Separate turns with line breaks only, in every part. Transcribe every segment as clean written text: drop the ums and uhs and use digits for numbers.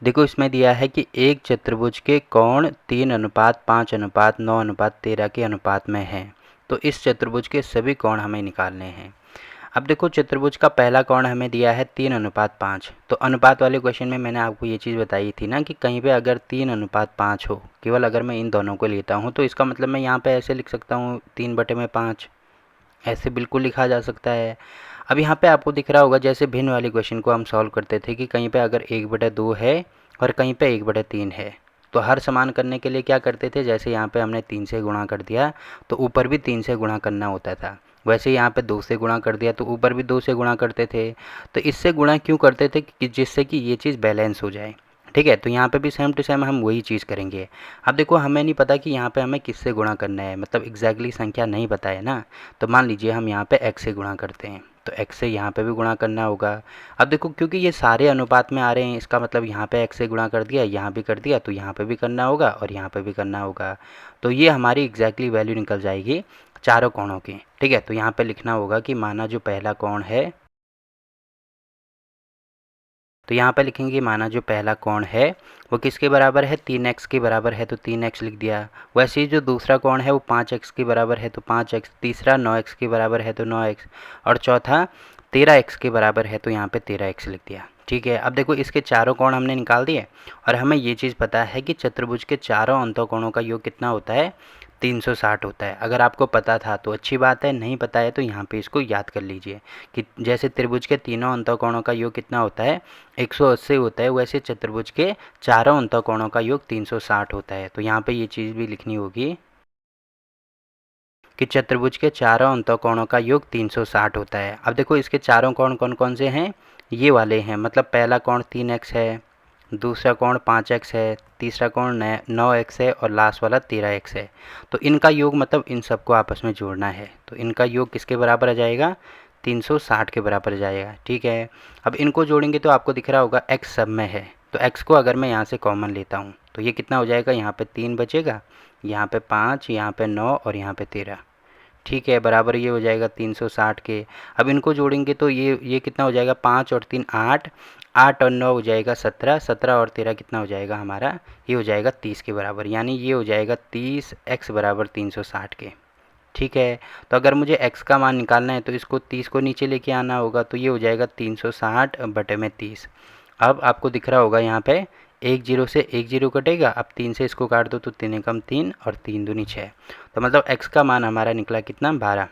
देखो इसमें दिया है कि एक चतुर्भुज के कोण 3:5:9:13 के अनुपात में है। तो इस चतुर्भुज के सभी कोण हमें निकालने हैं। अब देखो चतुर्भुज का पहला कोण हमें दिया है 3:5। तो अनुपात वाले क्वेश्चन में मैंने आपको ये चीज़ बताई थी ना कि कहीं पे अगर 3:5 हो, केवल अगर मैं इन दोनों को लेता हूँ तो इसका मतलब मैं यहाँ पे ऐसे लिख सकता हूँ 3/5, ऐसे बिल्कुल लिखा जा सकता है। अब यहाँ पे आपको दिख रहा होगा जैसे भिन्न वाले क्वेश्चन को हम सॉल्व करते थे कि कहीं पे अगर 1/2 है और कहीं पे 1/3 है, तो हर समान करने के लिए क्या करते थे, जैसे यहाँ पे हमने 3 से गुणा कर दिया तो ऊपर भी 3 से गुणा करना होता था, वैसे यहाँ पे 2 से गुणा कर दिया तो ऊपर भी 2 से गुणा करते थे। तो इससे गुणा क्यों करते थे कि जिससे कि ये चीज़ बैलेंस हो जाए। ठीक है, तो यहाँ पे भी सेम टू सेम हम वही चीज़ करेंगे। अब देखो हमें नहीं पता कि यहाँ पे हमें किससे गुणा करना है, मतलब एग्जैक्टली संख्या नहीं पता है ना। तो मान लीजिए हम यहाँ पे x से गुणा करते हैं, तो x से यहाँ पे भी गुणा करना होगा। अब देखो क्योंकि ये सारे अनुपात में आ रहे हैं, इसका मतलब यहाँ पे x से गुणा कर दिया, यहाँ भी कर दिया, तो यहाँ पे भी करना होगा और यहाँ पे भी करना होगा। तो ये हमारी एग्जैक्टली वैल्यू निकल जाएगी चारों कोणों की। ठीक है, तो यहाँ पे लिखना होगा कि माना जो पहला कोण है, तो यहाँ पे लिखेंगे माना जो पहला कोण है वो किसके बराबर है, 3x के बराबर है, तो 3x लिख दिया। वैसे ही जो दूसरा कोण है वो 5x के बराबर है, तो 5x। तीसरा 9x के बराबर है, तो 9x। और चौथा 13x के बराबर है, तो यहाँ पे 13x लिख दिया। ठीक है, अब देखो इसके चारों कोण हमने निकाल दिए और हमें ये चीज़ पता है कि चतुर्भुज के चारों अंतःकोणों का योग कितना होता है, 360 होता है। अगर आपको पता था तो अच्छी बात है, नहीं पता है तो यहाँ पे इसको याद कर लीजिए कि जैसे त्रिभुज के तीनों अंतःकोणों का योग कितना होता है, 180 होता है, वैसे चतुर्भुज के चारों अंतःकोणों का योग 360 होता है। तो यहाँ पे ये चीज़ भी लिखनी होगी कि चतुर्भुज के चारों अंतःकोणों का योग 360 होता है। अब देखो इसके चारों कोण कौन कौन से हैं, ये वाले हैं, मतलब पहला कोण 3x है, दूसरा कोण 5x है, तीसरा कोण 9x है और लास्ट वाला 13x है। तो इनका योग मतलब इन सबको आपस में जोड़ना है, तो इनका योग किसके बराबर आ जाएगा, 360 के बराबर आ जाएगा। ठीक है, अब इनको जोड़ेंगे तो आपको दिख रहा होगा x सब में है, तो x को अगर मैं यहाँ से कॉमन लेता हूँ तो ये कितना हो जाएगा, यहाँ पे 3 बचेगा, यहाँ पे 5, यहाँ पे 9 और यहाँ पे 13। ठीक है, बराबर ये हो जाएगा 360 के। अब इनको जोड़ेंगे तो ये कितना हो जाएगा, 5 और 3 8, 8 और 9 हो जाएगा 17, 17 और 13 कितना हो जाएगा हमारा, ये हो जाएगा 30 के बराबर, यानी ये हो जाएगा 30x बराबर 360 के। ठीक है, तो अगर मुझे x का मान निकालना है तो इसको 30 को नीचे लेके आना होगा, तो ये हो जाएगा 360 बटे में 30। अब आपको दिख रहा होगा यहाँ पे 1 जीरो से 1 जीरो कटेगा, अब 3 से इसको काट दो तो 3 एकम 3 और 3 दूनी 6। तो मतलब x का मान हमारा निकला कितना, 12।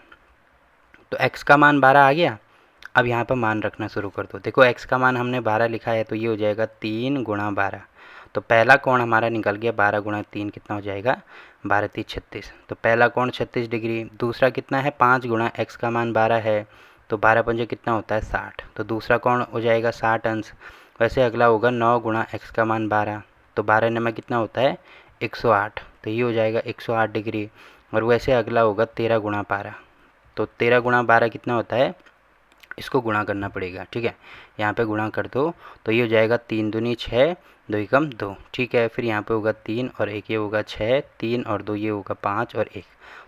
तो x का मान 12 आ गया। अब यहाँ पर मान रखना शुरू कर दो। देखो x का मान हमने 12 लिखा है, तो ये हो जाएगा 3 गुणा 12। तो पहला कोण हमारा निकल गया, 12 गुणा 3 कितना हो जाएगा, 12 3 36। तो पहला कोण 36 डिग्री। दूसरा कितना है, 5 गुणा x का मान 12 है, तो 12 पंजे कितना होता है, 60। तो दूसरा कोण हो जाएगा 60 अंश। वैसे अगला होगा 9 गुणा x का मान 12, तो 12 में कितना होता है, 108। तो ये हो जाएगा 108 डिग्री। और वैसे अगला होगा 13 गुणा 12, तो 13 गुणा 12 कितना होता है, इसको गुणा करना पड़ेगा। ठीक है, यहाँ पे गुणा कर दो तो ये हो जाएगा 3 दूनी 6, 2 एकम 2। ठीक है, फिर यहाँ पे होगा 3 और 1, ये होगा 6, 3 और 2 ये होगा 5 और 1,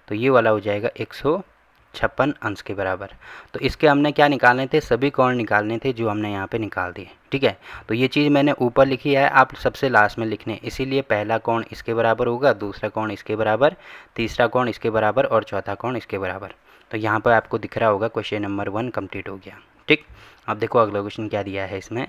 तो ये वाला हो जाएगा 156 अंश के बराबर। तो इसके हमने क्या निकालने थे, सभी कोण निकालने थे, जो हमने यहाँ पे निकाल दिए। ठीक है, तो ये चीज़ मैंने ऊपर लिखी है, आप सबसे लास्ट में लिखने, इसीलिए पहला कोण इसके बराबर होगा, दूसरा कोण इसके बराबर, तीसरा कोण इसके बराबर और चौथा कोण इसके बराबर। तो यहाँ पर आपको दिख रहा होगा क्वेश्चन नंबर 1 कंप्लीट हो गया। ठीक, अब देखो अगला क्वेश्चन क्या दिया है इसमें।